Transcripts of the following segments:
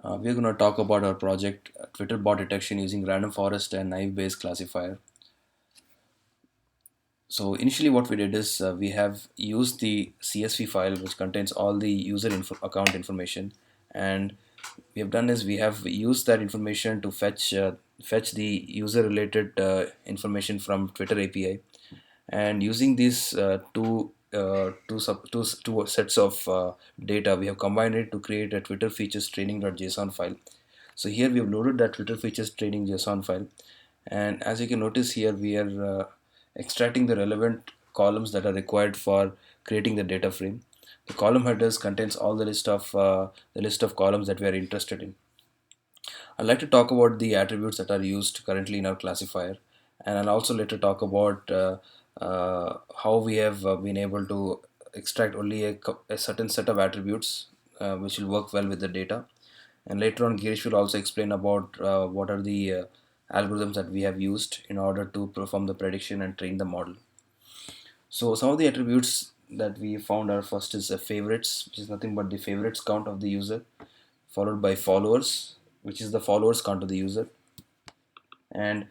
We're going to talk about our project Twitter bot detection using random forest and naive based classifier. So initially what we did is we have used the CSV file which contains all the account information, and we have done is we have used that information to fetch the user related information from Twitter API, and using these two sets of data, we have combined it to create a Twitter features training.json file. So here we have loaded that Twitter features training JSON file, and as you can notice here, we are extracting the relevant columns that are required for creating the data frame. The column headers contains all the list of columns that we are interested in. I'd like to talk about the attributes that are used currently in our classifier, and I'll also later talk about how we have been able to extract only a certain set of attributes which will work well with the data. And later on, Girish will also explain about what are the algorithms that we have used in order to perform the prediction and train the model. So some of the attributes that we found are first is favorites, which is nothing but the favorites count of the user, followed by followers, which is the followers count of the user, and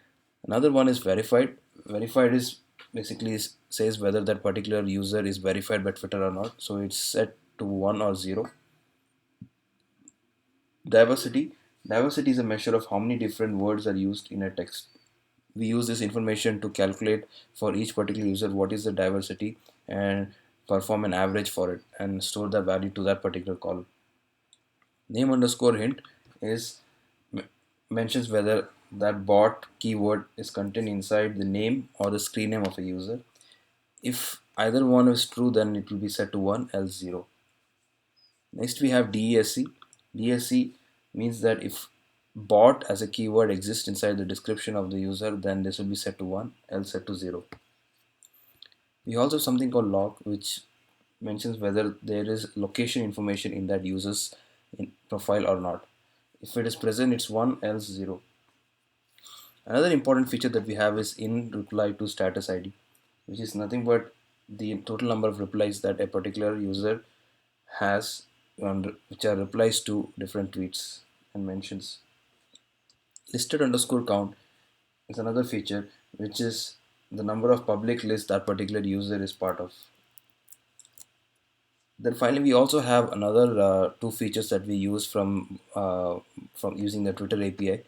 another one is verified. Verified is basically says whether that particular user is verified by Twitter or not. So it's set to 1 or 0. Diversity. Diversity is a measure of how many different words are used in a text. We use this information to calculate for each particular user what is the diversity and perform an average for it and store the value to that particular column. Name underscore hint is mentions whether that bot keyword is contained inside the name or the screen name of a user. If either one is true, then it will be set to 1, else 0. Next we have DESC. DESC means that if bot as a keyword exists inside the description of the user, then this will be set to 1, else set to 0. We also have something called log, which mentions whether there is location information in that user's profile or not. If it is present, it's 1, else 0. Another important feature that we have is in reply to status ID, which is nothing but the total number of replies that a particular user has, which are replies to different tweets and mentions. Listed underscore count is another feature, which is the number of public lists that particular user is part of. Then finally, we also have another two features that we use from using the Twitter API.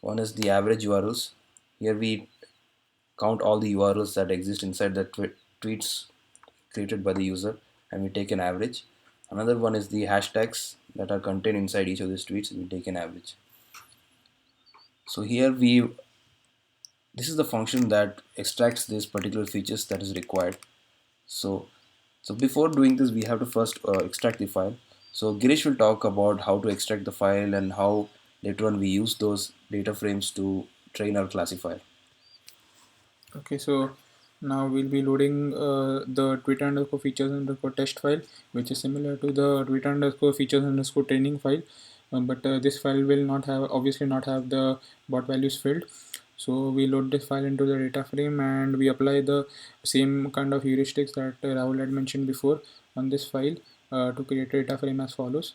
One is the average URLs. Here we count all the URLs that exist inside the tweets created by the user, and we take an average. Another one is the hashtags that are contained inside each of these tweets. We take an average. So here this is the function that extracts these particular features that is required. So before doing this, we have to first extract the file. So Girish will talk about how to extract the file and how later on we use those data frames to train our classifier. Okay, so now we'll be loading the Twitter underscore features underscore test file, which is similar to the Twitter underscore features underscore training file, but this file will not have obviously not have the bot values filled. So we load this file into the data frame and we apply the same kind of heuristics that Rahul had mentioned before on this file to create a data frame as follows.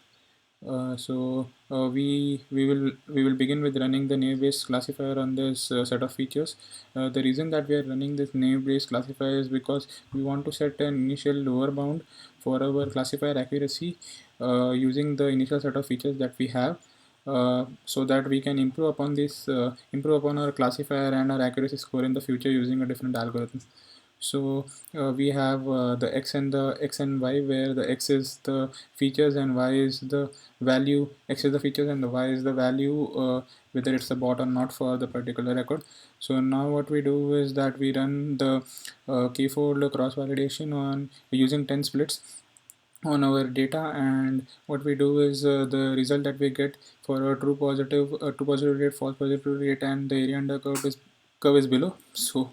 We will begin with running the naive-based classifier on this set of features. The reason that we are running this naive-based classifier is because we want to set an initial lower bound for our classifier accuracy using the initial set of features that we have. So that we can improve upon our classifier and our accuracy score in the future using a different algorithm. So we have the x and y, where the x is the features and y is the value. X is the features and the y is the value, whether it's a bot or not for the particular record. So now what we do is that we run the k-fold cross validation on using 10 splits on our data, and what we do is the result that we get for a true positive rate, false positive rate, and the area under curve is below. So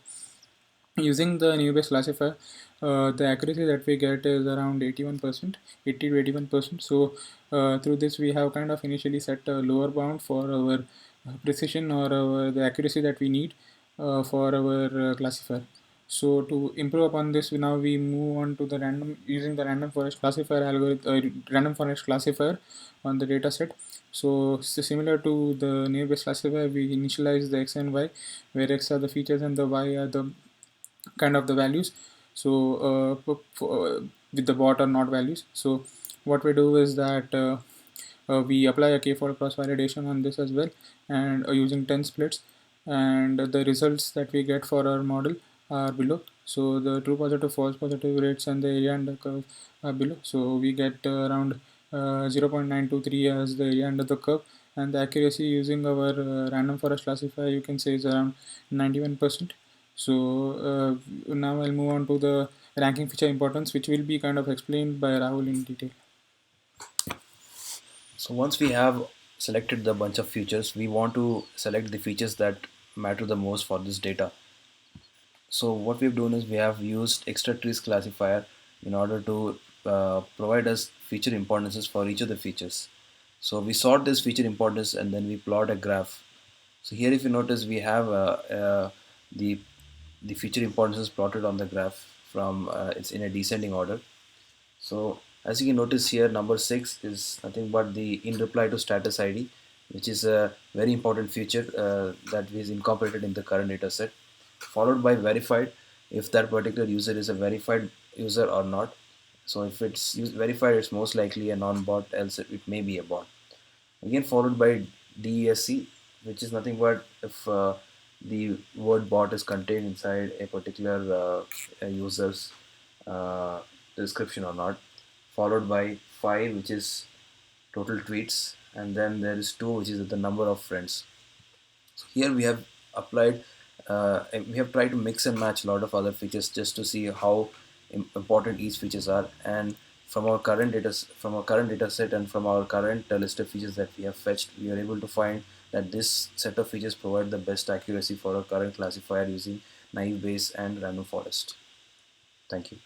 using the new base classifier, the accuracy that we get is around 81%, 80 to 81%. So through this we have kind of initially set a lower bound for our precision or the accuracy that we need for our classifier. So to improve upon this, now we move on to the random using the random forest classifier algorithm, random forest classifier on the data set. So similar to the naive Bayes classifier, we initialize the x and y, where x are the features and the y are the kind of the values. So with the bot or not values. So what we do is that we apply a k-fold cross validation on this as well, and using 10 splits, and the results that we get for our model are below. So the true positive, false positive rates and the area under curve are below. So we get around 0.923 as the area under the curve, and the accuracy using our random forest classifier, you can say, is around 91%. So now I'll move on to the ranking feature importance, which will be kind of explained by Rahul in detail. So once we have selected the bunch of features, we want to select the features that matter the most for this data. So what we've done is we have used extra trees classifier in order to provide us feature importances for each of the features. So we sort this feature importance and then we plot a graph. So here, if you notice, we have the the feature importances plotted on the graph from it's in a descending order. So as you can notice here, number 6 is nothing but the in reply to status ID, which is a very important feature that is incorporated in the current data set, followed by verified, if that particular user is a verified user or not. So if it's verified, it's most likely a non-bot, else it may be a bot. Again followed by DESC, which is nothing but if the word bot is contained inside a particular user's uh, description or not, followed by 5, which is total tweets, and then there is 2, which is the number of friends. So here we have applied, we have tried to mix and match a lot of other features just to see how important each features are. And from our current data set and from our current list of features that we have fetched, we are able to find that this set of features provide the best accuracy for our current classifier using naive Bayes and random forest. Thank you.